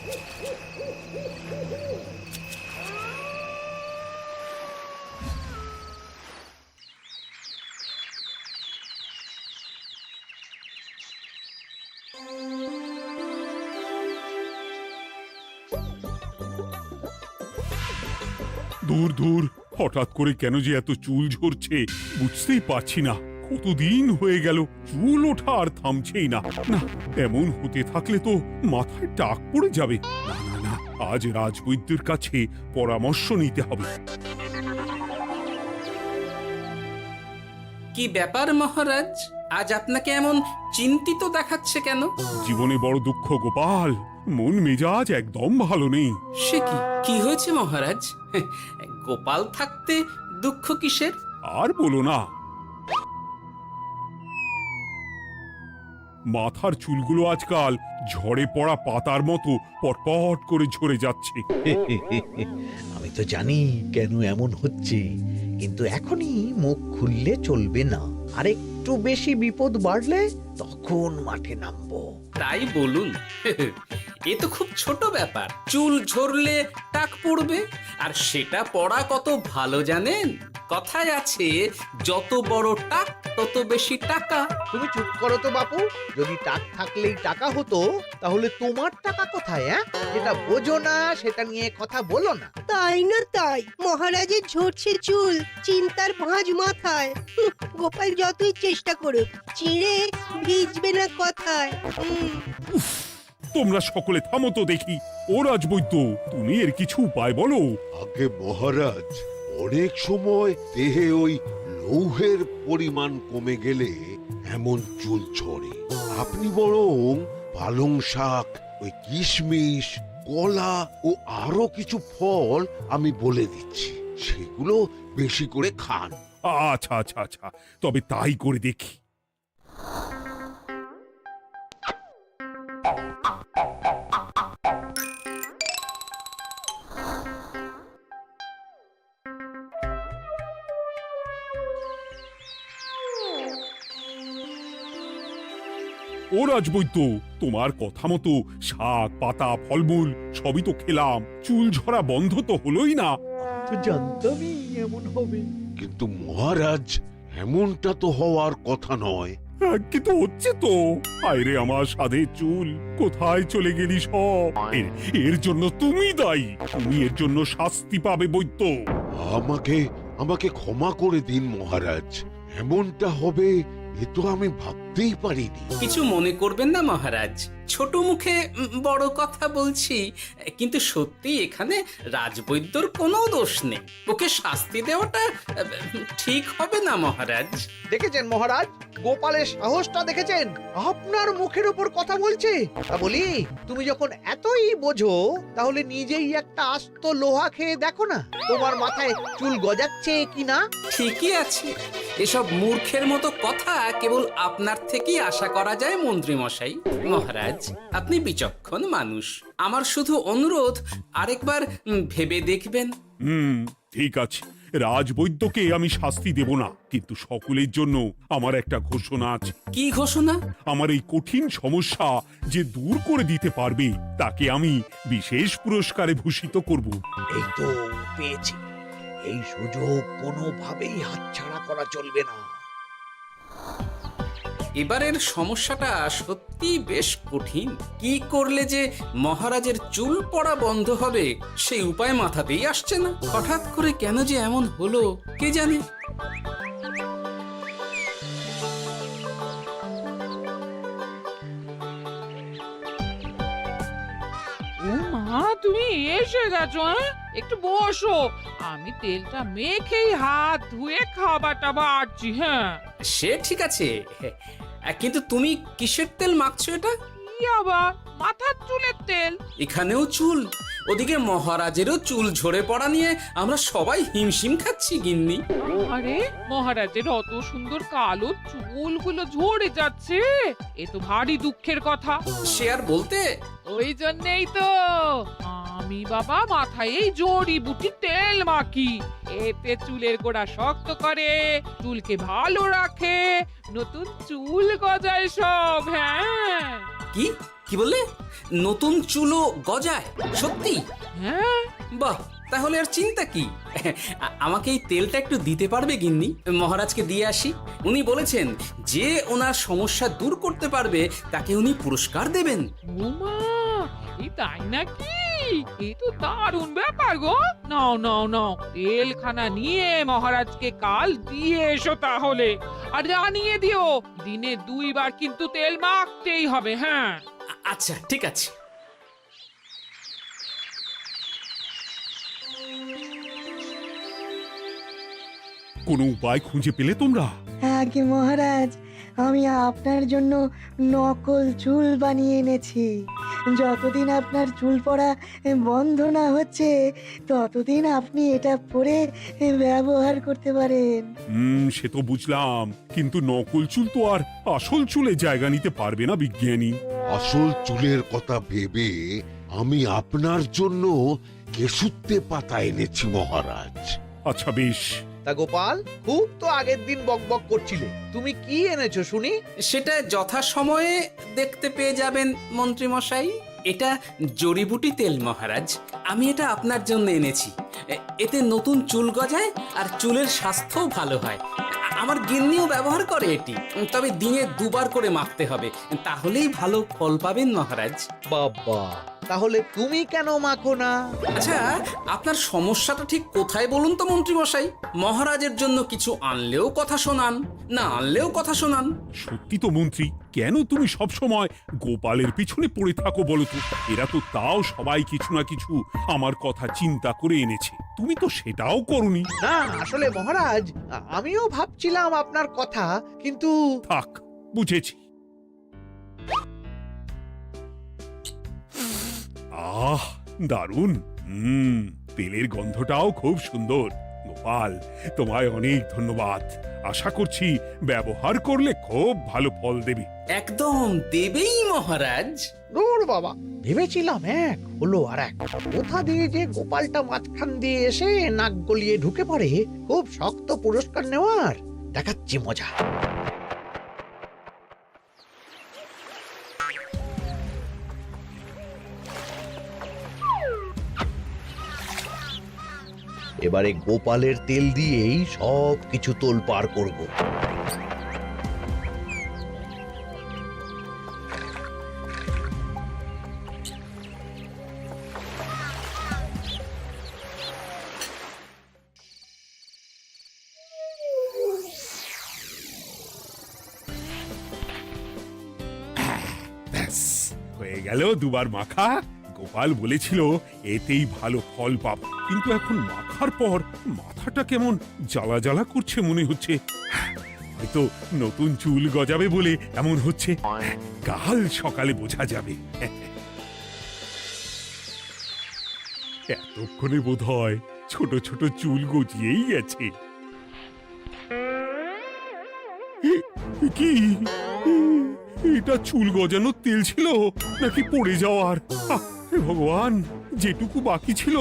দূর দূর, হঠাৎ করে কেন যে এত চুল ঝরছে বুঝতেই পারছি না। কতদিন হয়ে গেল চুল ওঠা আর থামছেই না। না, এমন হতে থাকলে তো মাথায় টাক পড়ে যাবে। না না না, আজ রাজবৈদ্যের কাছে পরামর্শ নিতে হবে। কি ব্যাপার মহারাজ, আজ আপনাকে এমন চিন্তিত দেখাচ্ছে কেন? জীবনে বড় দুঃখ গোপাল, মন মেজাজ একদম ভালো নেই। সে কি কি হয়েছে মহারাজ? গোপাল থাকতে দুঃখ কিসের? আর বলো না, মাথার চুলগুলো আজকাল ঝড়ে পড়া পাতার মতো পটপট করে ঝরে যাচ্ছে। আমি তো জানি কেন এমন হচ্ছে, কিন্তু এখনই মুখ খুললে চলবে না। আর একটু বেশি বিপদ বাড়লে তখন মাঠে নামবো। তাই বলুন। এ তো খুব ছোট ব্যাপার। চুল ঝরলে টাক পড়বে, আর সেটা পড়া কত ভালো জানেন? কথায় আছে, যত বড় টাক তত বেশি টাকা। তুমি চুপ করো তো বাপু। যদি টাক থাকলেই টাকা হতো, তাহলে তোমার টাকা কোথায়? যেটা বোঝো না সেটা নিয়ে কথা বলো না। তাই না তাই, মহারাজের ঝরছে চুল, চিন্তার ভাঁজ মাথায়। গোপাল যতই চেষ্টা করুক, চিড়ে ভিজবে না কথায়। তোমরা সকলে থামো তো দেখি। ও রাজবৈদ্য, তুমি এর কিছু উপায় বলো। আগে মহারাজ, অনেক সময় দেহে ওই লৌহের পরিমাণ কমে গেলে এমন চুল ঝরে। আপনি বরং পালং শাক, ওই কিশমিশ, কলা ও আরো কিছু ফল আমি বলে দিচ্ছি, সেগুলো বেশি করে খান। আচ্ছা আচ্ছা আচ্ছা, তবে তাই করে দেখি। ও রাজবৈদ্য, তোমার কথা মতো শাক পাতা ফলমূল সবই তো খেলাম, চুল ঝরা বন্ধ তো হলোই না। তো জানতামই এমন হবে। কিন্তু মহারাজ, এমনটা তো হওয়ার কথা নয়। কিন্তু হচ্ছে তো। আরে আমার সাধে চুল, কোথায় চলে গেলি সব? এর জন্য তুমি দায়ী। তুমি এর জন্য শাস্তি পাবে বৈদ্য। আমাকে আমাকে ক্ষমা করে দিন মহারাজ, এমনটা হবে এ তো আমি ভাবতেই পারিনি। কিছু মনে করবেন না মহারাজ, ছোট মুখে বড় কথা বলছি। কিন্তু সত্যি এখানে রাজবৈদ্যর কোনো দোষ নেই। ওকে শাস্তি দেওয়াটা ঠিক হবে না মহারাজ। দেখেছেন মহারাজ, গোপালের সাহসটা দেখেছেন? আপনার মুখের উপর কথা বলছে। তা বলি, তুমি যখন এতই বোঝো, তাহলে নিজেই একটা আস্ত লোহা খেয়ে দেখো না, তোমার মাথায় চুল গজাচ্ছে কিনা। ঠিকই আছে, এসব মূর্খের মতো কথা কেবল আপনার থেকেই আশা করা যায় মন্ত্রী মশাই। মহারাজ, আপনি বিচক্ষণ মানুষ। আমার শুধু অনুরোধ, আরেকবার ভেবে দেখবেন। ঠিক আছে, রাজবৈদ্যকে আমি শাস্তি দেব না, কিন্তু সকলের জন্য আমার একটা ঘোষণা আছে। কি ঘোষণা? আমার এই কঠিন সমস্যা যে দূর করে দিতে পারবে, তাকে আমি বিশেষ পুরস্কারে ভূষিত করব। এই তো পেয়েছি। এই সুযোগ কোনোভাবেই হাতছাড়া করা চলবে না। এবারের সমস্যাটা সত্যি বেশ কঠিন। কি করলে যে মহারাজের চুল পড়া বন্ধ হবে সেই উপায় মাথাতেই আসছে না। হঠাৎ করে কেন যে এমন হলো কে জানে। ও মা, তুমি এসে গেছো? একটু বসো, আমি তেলটা মেখেই হাত ধুয়ে খাবারটা বাড়ছি। হ্যাঁ, সে ঠিক আছে, কিন্তু তুমি কিসের তেল মাখছো এটা? কি আবার মাথার চুলের তেল? এখানেও চুল, ওদিকে মহারাজেরও চুল ঝরে পড়া নিয়ে আমরা সবাই হিমশিম খাচ্ছি গিন্নি। আরে, মহারাজের অত সুন্দর কালো চুলগুলো ঝরে যাচ্ছে, এ তো ভারী দুঃখের কথা। সে আর বলতে। ওই জন্যই তো আমি বাবা মাথায় এই জড়িবুটি তেল মাখি। এতে চুলের গোড়া শক্ত করে, চুলকে ভালো রাখে, নতুন চুল গজায় সব। হ্যাঁ। কি কি বললে? নতুন চুলও গজায়? সত্যি? হ্যাঁ, বাহ, তাহলে আর চিন্তা কি? আমাকে এই তেলটা একটু দিতে পারবে গিন্নি? মহারাজকে দিয়ে আসি। উনি বলেছেন যে ওনার সমস্যা দূর করতে পারবে তাকে উনি পুরস্কার দেবেন। ওমা, এই তাই নাকি? এ তো দারুণ ব্যাপার গো। নাও নাও নাও, তেলখানা নিয়ে মহারাজকে কাল দিয়ে এসো তাহলে। আর জানিয়ে দিও, দিনে 2 বার কিন্তু তেল মাখতেই হবে। হ্যাঁ, আচ্ছা, ঠিক আছে। কোনো উপায় খুঁজে পেলে তোমরা? আগে মহারাজ, আমি আপনার জন্য নকল চুল বানিয়ে এনেছি। যতদিন আপনার চুল পড়া বন্ধ না হচ্ছে ততদিন আপনি এটা পরে ব্যবহার করতে পারেন। সে তো বুঝলাম, কিন্তু নকল চুল তো আর আসল চুলে জায়গা নিতে পারবে না বিজ্ঞানী। আসল চুলের কথা ভেবে আমি আপনার জন্য কেশুত্তে পাতা এনেছি মহারাজ। আচ্ছা বেশ। তা গোপাল, খুব তো আগের দিন বকবক করছিলে, তুমি কি এনেছো শুনি? সেটা যথাসময়ে দেখতে পেয়ে যাবেন মন্ত্রী মশাই। এটা জড়িবুটি তেল মহারাজ। আমি এটা আপনার জন্য এনেছি। এতে নতুন চুল গজায় আর চুলের স্বাস্থ্যও ভালো হয়। আমার গিন্নিও ব্যবহার করে এটি, তবে দিনে 2 বার করে মাখতে হবে, তাহলেই ভালো ফল পাবেন মহারাজ। বাবা, তাহলে তুমি কেন মাখো না? আচ্ছা, আপনার সমস্যাটা ঠিক কোথায় বলুন তো মন্ত্রী মশাই? মহারাজের জন্য কিছু আনলেও কথা শোনান, না আনলেও কথা শোনান। সত্যি তো মন্ত্রী, কেন তুমি সব সময় গোপালের পিছনে পড়ে থাকো বলো তো? এরা তো তাও সবাই কিছু না কিছু আমার কথা চিন্তা করে এনেছে, তুমি তো সেটাও করনি। না, আসলে মহারাজ, আমিও ভাবছিলাম আপনার কথা, কিন্তু থাক, বুঝেছি। আহ, দারুণ। তেলের গন্ধটাও খুব সুন্দর। গোপাল, তোমায় অনেক ধন্যবাদ। আশা করছি ব্যবহার করলে খুব ভালো ফল দেবে। একদম দেবেই মহারাজ। দূর বাবা, ভেবেছিলাম এক, হলো আর এক। কোথা দিয়ে যে গোপালটা মাঝখান দিয়ে এসে নাক গলিয়ে ঢুকে পড়ে, খুব শক্ত পুরস্কার নেওয়ার। দেখাচ্ছি মজা। এবারে গোপালের তেল দিয়েই সব কিছু তোলপাড় করব। ব্যাস, হয়ে গেল 2 বার মাখা। গোপাল বলেছিল এতেই ভালো ফল পাবো, কিন্তু এখন মাখার পর মাথাটা কেমন জ্বালা জ্বালা করছে মনে হচ্ছে। হয়তো নতুন চুল গজাবে বলে এমন হচ্ছে। কাল সকালে বোঝা যাবে। এতক্ষণে বোধহয় ছোট ছোট চুল গজিয়েই গেছে। কি এটা চুল গজানোর তেল ছিল নাকি পড়ে যাওয়ার? হে ভগবান, যেটুকু বাকি ছিল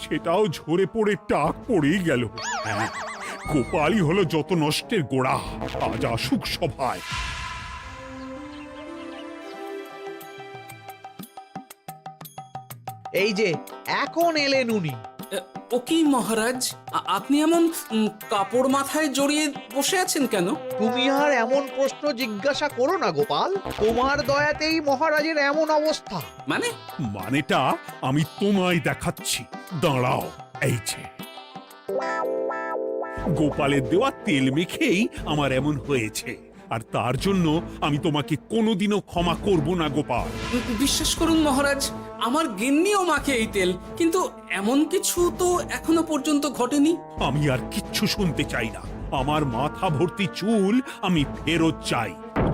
সেটাও ঝরে পড়ে টাক পড়েই গেল। হ্যাঁ, গোপালই হলো যত নষ্টের গোড়া। আজ আসুক সভায়। এই যে এখন এলেন উনি। ও কি মহারাজ, আপনি এমন কাপড় মাথায় জড়িয়ে বসে আছেন কেন? তুমি আর এমন প্রশ্ন জিজ্ঞাসা করো না গোপাল, তোমার দয়াতেই মহারাজের এমন অবস্থা। মানে? মানেটা আমি তোমায় দেখাচ্ছি, দাঁড়াও। এই যে গোপালের দেওয়া তেল মেখেই আমার এমন হয়েছে, আর তার জন্য আমি তোমাকে কোনোদিনও ক্ষমা করব না গোপাল। বিশ্বাস করুন মহারাজ, আমার গিন্নিও মাখে এই তেল, কিন্তু এমন কিছু তো এখনো পর্যন্ত ঘটেনি। আমি আর কিচ্ছু শুনতে চাই না। আমার মাথা ভর্তি চুল আমি ফেরত চাই।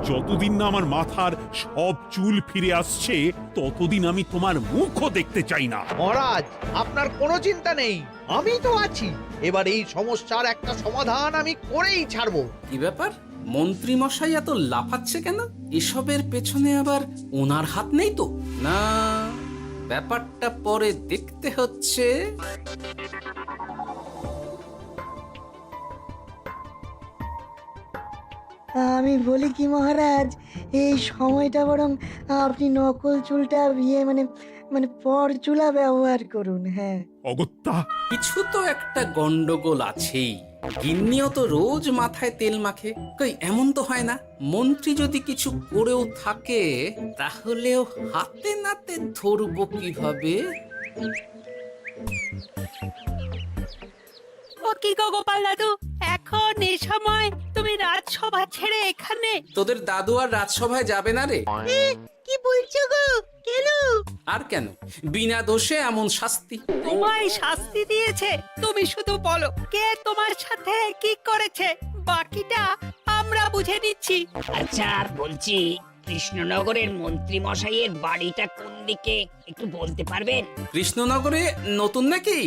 যতদিন না আমার মাথার সব চুল ফিরে আসছে ততদিন আমি তোমার মুখও দেখতে চাই না। মহারাজ, আপনার কোনো চিন্তা নেই, আমি তো আছি। এবার এই সমস্যার একটা সমাধান আমি করেই ছাড়বো। কি ব্যাপার, মন্ত্রী মশাই এত লাফাচ্ছে কেন? এসবের পেছনে আবার ওনার হাত নেই তো? না, ব্যাপারটা পরে দেখতে হচ্ছে। আমি বলি কি মহারাজ, এই সময়টা বরং আপনি নকল চুলটা মানে মানে পরচুলা ব্যবহার করুন। হ্যাঁ, অগত্যা, কিছু তো একটা গন্ডগোল আছেই। গিন্নিও তো রোজ মাথায় তেল মাখে, কই এমন তো হয় না। মন্ত্রী যদি কিছু করেও থাকে তাহলেও হাতে নাতে ধরবো কিভাবে? ও কি গো গোপাল দাদু, এখন এই সময় তুমি রাজসভা ছেড়ে এখানে? তোদের দাদু আর রাজসভায় যাবে না রে? কি বলছো গো? কেন? আর কেন, বিনা দোষে এমন শাস্তি। তোমায় শাস্তি দিয়েছে, তুমি শুধু বলো কে তোমার সাথে কি করেছে, বাকিটা আমরা বুঝে নিচ্ছি। আচ্ছা বলছি, কৃষ্ণনগরের মন্ত্রী মশাইয়ের বাড়িটা কোন দিকে একটু বলতে পারবেন? কৃষ্ণনগরে নতুন নাকি?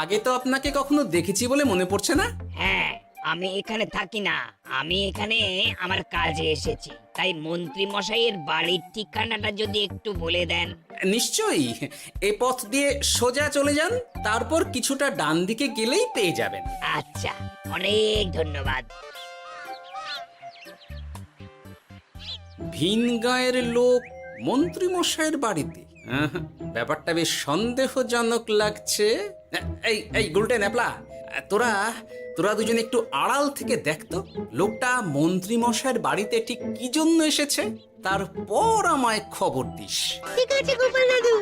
আগে তো আপনাকে কখনো দেখেছি বলে মনে পড়ছে না। হ্যাঁ, আমি এখানে থাকি না, আমি এখানে আমার কাজে এসেছি, তাই মন্ত্রী মশাইয়ের বাড়ির ঠিকানাটা যদি একটু বলে দেন। নিশ্চয়ই, এ পথ দিয়ে সোজা চলে যান, তারপর কিছুটা ডান দিকে গেলেই পেয়ে যাবেন। আচ্ছা, অনেক ধন্যবাদ। ভিন গাঁয়ের লোক মন্ত্রী মশাইয়ের বাড়িতে, ব্যাপারটা বেশ সন্দেহজনক লাগছে। এই এই গুলটে ন্যাপলা, তোরা তোরা দুজন একটু আড়াল থেকে দেখতো লোকটা মন্ত্রী মশাইয়ের বাড়িতে ঠিক কি জন্য এসেছে, তারপর আমায় খবর দিস। ঠিক আছে গোপাল দাদু।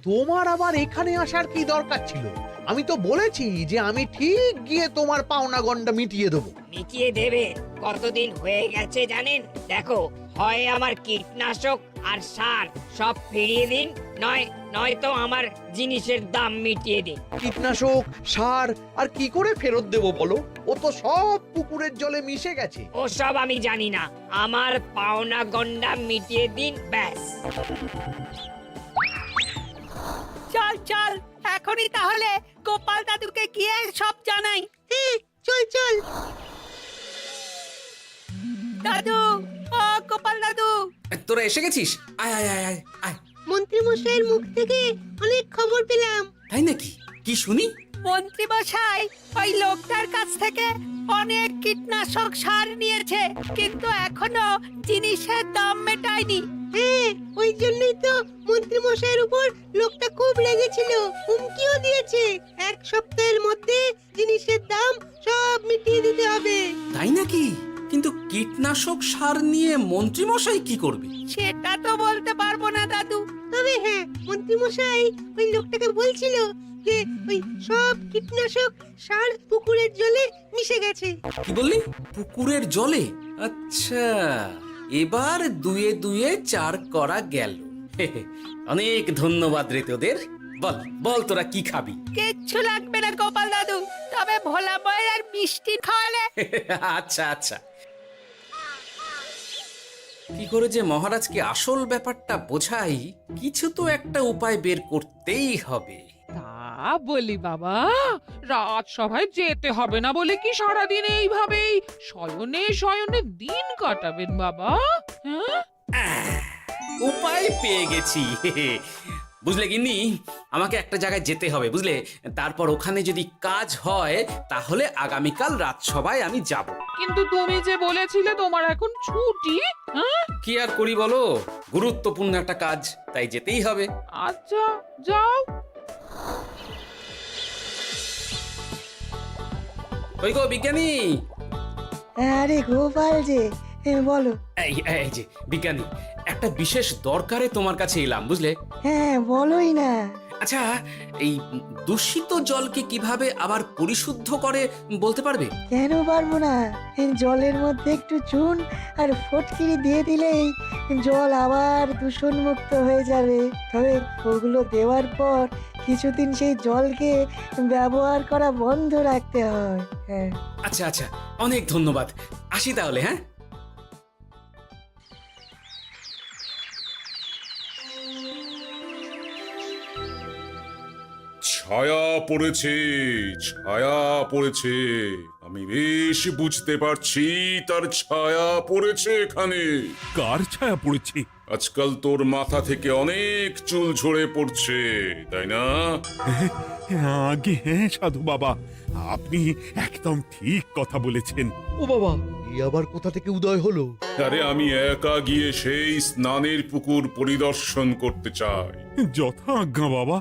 তোমার আবার এখানে আসার কি দরকার ছিল? আমি তো বলেছি যে আমি ঠিক গিয়ে তোমার পাওনা গন্ডা মিটিয়ে দেবো। মিটিয়ে দেবে? কতদিন হয়ে গেছে জানেন? দেখো, হয় আমার কীটনাশক আর সার সব ফিরিয়ে দিন, নয়তো আমার জিনিসের দাম মিটিয়ে দিন। কীটনাশক, সার আর কি করে ফেরত দেবো বলো? ও তো সব পুকুরের জলে মিশে গেছে। ওসব আমি জানি না, আমার পাওনা গন্ডা মিটিয়ে দিন, ব্যাস। চল চল, এখনই তাহলে গোপাল দাদুকে গিয়ে সব জানাই। চল চল। দাদু, ও গোপাল দাদু। তোরা এসে গেছিস? আয় আয় আয় আয় আয়। মন্ত্রী মশাইয়ের মুখ থেকে অনেক খবর পেলাম। তাই নাকি? কি শুনি? মন্ত্রী মশাই ওই লোকটার কাছ থেকে অনেক কীটনাশক সার নিয়েছে, কিন্তু এখনো জিনিসের দাম মেটায়নি। হ্যাঁ, ওই জন্যই তো মন্ত্রী মশাইয়ের উপর লোকটা খুব রেগেছিল, হুমকিও দিয়েছে 1 সপ্তাহের মধ্যে জিনিসের দাম সব মিটিয়ে দিতে হবে। তাই নাকি? কিন্তু কীটনাশক সার নিয়ে মন্ত্রী মশাই কি করবে? সেটা তো বলতে পারবো না দাদু। তবে হ্যাঁ, মন্ত্রী মশাই ওই লোকটাকে বলছিল যে ওই সব কীটনাশক সার পুকুরের জলে মিশে গেছে। কি বললি? পুকুরের জলে? আচ্ছা, এবার দুয়ে দুয়ে 4 করা গেল। অনেক ধন্যবাদ রে তোদের। বল বল, তোরা কি খাবি? কিচ্ছু লাগবে না গোপাল দাদু, তবে ভোলা বয়ের আর মিষ্টি খাওয়ালে। আচ্ছা আচ্ছা। কি করে যে মহারাজকে আসল ব্যাপারটা বোঝাই, কিছু তো একটা উপায় বের করতেই হবে। তা বলি বাবা, রাজসভায় যেতে হবে না বলে কি সারাদিন এইভাবেই শয়নে শয়নে দিন কাটাবেন বাবা? হ্যাঁ, উপায় পেয়ে গেছি। বুঝলে গিন্নি, আমাকে একটা জায়গায় যেতে হবে, বুঝলে? তারপর ওখানে যদি কাজ হয় তাহলে আগামীকাল রাজসভায় আমি যাব। কিন্তু তুমি যে বলেছিলে তোমার এখন ছুটি। হ্যাঁ, কি আর করি বলো, গুরুত্বপূর্ণ একটা কাজ, তাই যেতেই হবে। আচ্ছা যাও। কই গো বিজ্ঞানী? আরে গোপাল যে, বলো। এই যে বিজ্ঞানী, একটা বিশেষ দরকারে তোমার কাছে এলাম, বুঝলে? হ্যাঁ, বলোই না। আচ্ছা, এই দূষিত জলকে কিভাবে আবার পরিশুদ্ধ করে বলতে পারবে? কেন পারবো না? জলের মধ্যে একটু চুন আর ফটকিরি দিয়ে দিলেই জল আবার দূষণমুক্ত হয়ে যাবে। তবে ওগুলো দেওয়ার পর কিছুদিন সেই জলকে ব্যবহার করা বন্ধ রাখতে হয়। হ্যাঁ। আচ্ছা আচ্ছা, অনেক ধন্যবাদ, আসি তাহলে। হ্যাঁ, ছায়া পড়েছে, ছায়া পড়েছে, আমি বেশ বুঝতে পারছি তার ছায়া পড়েছে এখানে। কার ছায়া পড়েছে? আজকাল তোর মাথা থেকে অনেক চুল ঝরে পড়ছে, তাই না? আগে হ্যাঁ সাধু বাবা, আপনি একদম ঠিক কথা বলেছেন। ও বাবা, এই আবার কোথা থেকে উদয় হলো? আরে আমি একা গিয়ে সেই স্নানের পুকুর পরিদর্শন করতে চাই। যথা আজ্ঞা বাবা।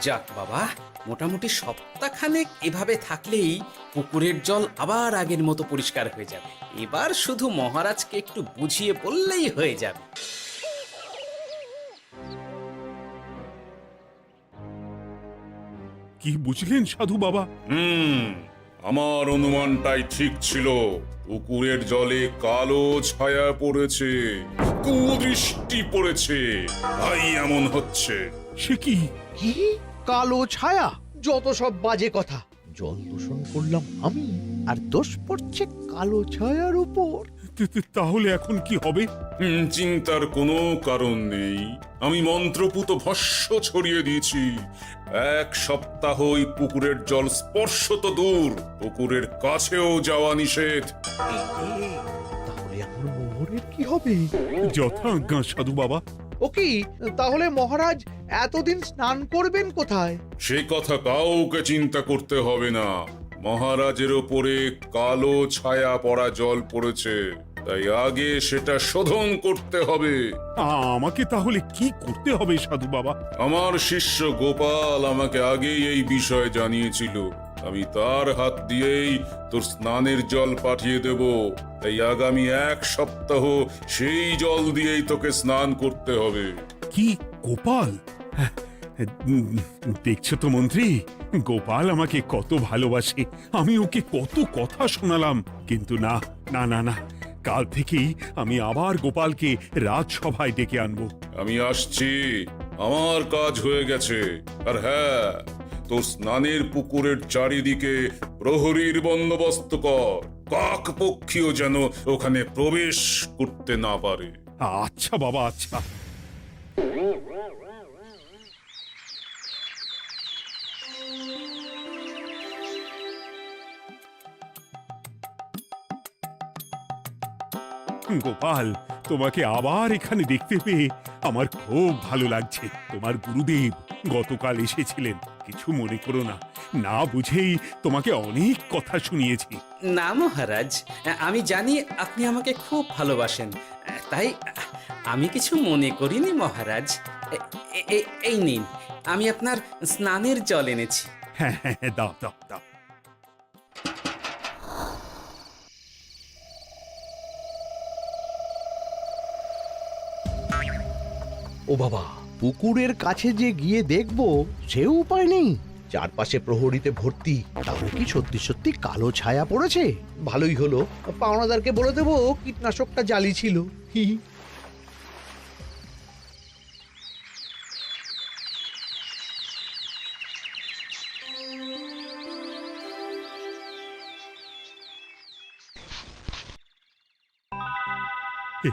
যাক বাবা, মোটামুটি সপ্তাহখানেক এভাবে থাকলেই পুকুরের জল আবার আগের মতো পরিষ্কার হয়ে যাবে। এবার শুধু মহারাজকে একটু বুঝিয়ে বললেই হয়ে যাবে। কি বুঝলেন সাধু বাবা? আমার অনুমানটাই ঠিক ছিল। পুকুরের জলে কালো ছায়া পড়েছে, কুদৃষ্টি পড়েছে, তাই এমন হচ্ছে। সে কি? কি কালো ছায়া? যত সব বাজে কথা। জল দূষণ করলাম আমি, আর দোষ পড়ছে কালো ছায়ার উপর। তাহলে এখন কি হবে? চিন্তার কোনো কারণ নেই। আমি মন্ত্রপুত ভস্য ছড়িয়ে দিয়েছি। 1 সপ্তাহ ওই পুকুরের জল স্পর্শ তো দূর, পুকুরের কাছেও যাওয়া নিষেধ। তাহলে আমার মোহরের কি হবে? যথা আজ্ঞা সাধু বাবা। ও কি, তাহলে মহারাজ এতদিন স্নান করবেন কোথায়? সে কথা কাউকে চিন্তা করতে হবে না। মহারাজের ওপরে কালো ছায়া পড়া জল পড়েছে, তাই আগে সেটা শোধন করতে হবে। আমাকে তাহলে কি করতে হবে সাধু বাবা? আমার শিষ্য গোপাল আমাকে আগেই এই বিষয় জানিয়েছিল। আমি তার হাত দিয়েই তোর স্নানের জল পাঠিয়ে দেব। তাই আগামী 1 সপ্তাহ সেই জল দিয়েই তোকে স্নান করতে হবে। কি গোপাল? দেখছো তো মন্ত্রী, গোপাল আমাকে কত ভালোবাসে। আমি ওকে কত কথা শোনালাম, কিন্তু না না না না, কাল থেকেই আমি আবার গোপালকে রাজসভায় ডেকে আনবো। আমি আসছি, আমার কাজ হয়ে গেছে। আর হ্যাঁ, তোর স্নানের পুকুরের চারিদিকে প্রহরীর বন্দোবস্ত কর। কাক পক্ষীও যেন ওখানে প্রবেশ করতে না পারে। আচ্ছা বাবা, আচ্ছা। গোপাল, তোমাকে আবার এখানে দেখতে পেয়ে আমার খুব ভালো লাগছে। তোমার গুরুদেব গতকাল এসেছিলেন, কিছু মনে করো না। না বুঝেই তোমাকে অনেক কথা শুনিয়েছি। না মহারাজ, আমি জানি আপনি আমাকে খুব ভালোবাসেন, তাই আমি কিছু মনে করিনি মহারাজ। এই নিন, আমি আপনার স্নানের জল এনেছি। হ্যাঁ হ্যাঁ হ্যাঁ, দাও দাও দাও। ও বাবা, পুকুরের কাছে যে গিয়ে দেখবো সে উপায় নেই। চারপাশে প্রহরীতে ভর্তি, তাহলে কি সত্যি সত্যি কালো ছায়া পড়েছে? ভালোই হলো, পাওনাদারকে বলে দেবো কীটনাশকটা জালি ছিল। হি হি।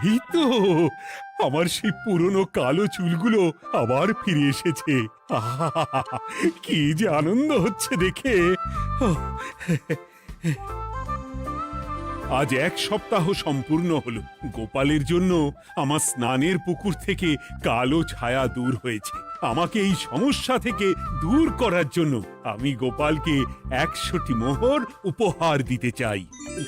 এই তো আমার সেই পুরনো কালো চুলগুলো আবার ফিরে এসেছে। আহা, কি যে আনন্দ হচ্ছে দেখে। আজ 1 সপ্তাহ সম্পূর্ণ হলো। গোপালের জন্য আমার স্নানের পুকুর থেকে কালো ছায়া দূর হয়েছে। আমাকে এই সমস্যা থেকে দূর করার জন্য আমি গোপালকে 100টি মোহর উপহার দিতে চাই।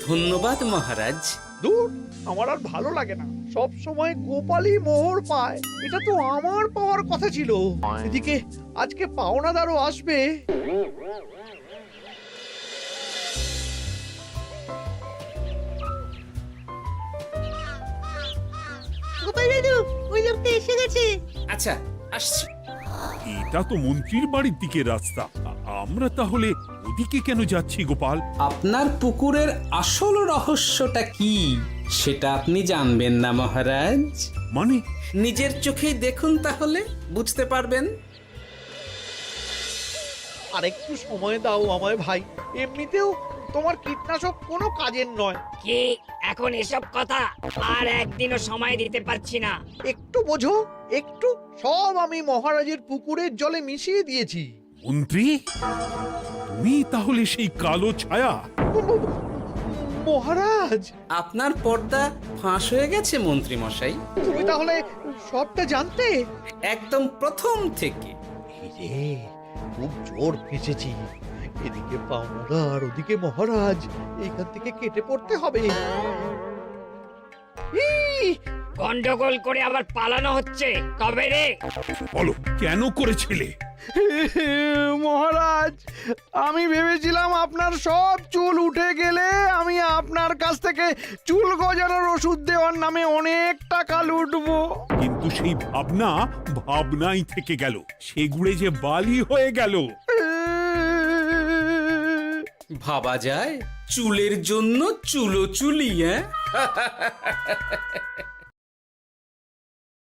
ধন্যবাদ মহারাজ। দূর, আমার আর ভালো লাগে না। সব সময় গোপালই মোহর পায়, এটা তো আমার পাওয়ার কথা ছিল। এদিকে আজকে পাওনাদারও আসবে। গোপাল দাদু, ওই লোকটা এসে গেছে। আচ্ছা, আসছি। এটা তো মন্ত্রীর বাড়ির দিকে রাস্তা। আমরা তাহলে ওদিকে কেন যাচ্ছি গোপাল? আপনার পুকুরের আসল রহস্যটা কি সেটা আপনি জানবেন না মহারাজ। মানে নিজের চোখেই দেখুন, তাহলে বুঝতে পারবেন। আর একটু সময় দাও আমায় ভাই, এমনিতেও তোমার কীটনাশক কোনো কাজের নয়। কি এখন এসব কথা? আর একদিনও সময় দিতে পারছি না। একটু বোঝো, একটু। সব আমি মহারাজের পুকুরের জলে মিশিয়ে দিয়েছি। মন্ত্রী, তুমি তাহলে সেই কালো ছায়া? মহারাজ, আপনার পর্দা ফাঁস হয়ে গেছে মন্ত্রী মশাই। তুমি তাহলে সবটা জানতে? একদম প্রথম থেকে। রে, খুব জোর ফেঁসেছি। এদিকে পাওনাদার, ওদিকে মহারাজ, এইখান থেকে কেটে পড়তে হবে। গন্ডগোল করে আবার পালানো হচ্ছে কবে রে? বলো, কেন করেছিলে? মহারাজ, আমি ভেবেছিলাম আপনার সব চুল উঠে গেলে আমি আপনার কাছ থেকে চুল গজানোর ওষুধ দেওয়ার নামে অনেক টাকা লুটবো। কিন্তু সেই ভাবনা ভাবনাই থেকে গেল, সেগুড়ে যে বালি হয়ে গেল। ভাবা যায় চুলের জন্য চুলো চুলি, হ্যাঁ?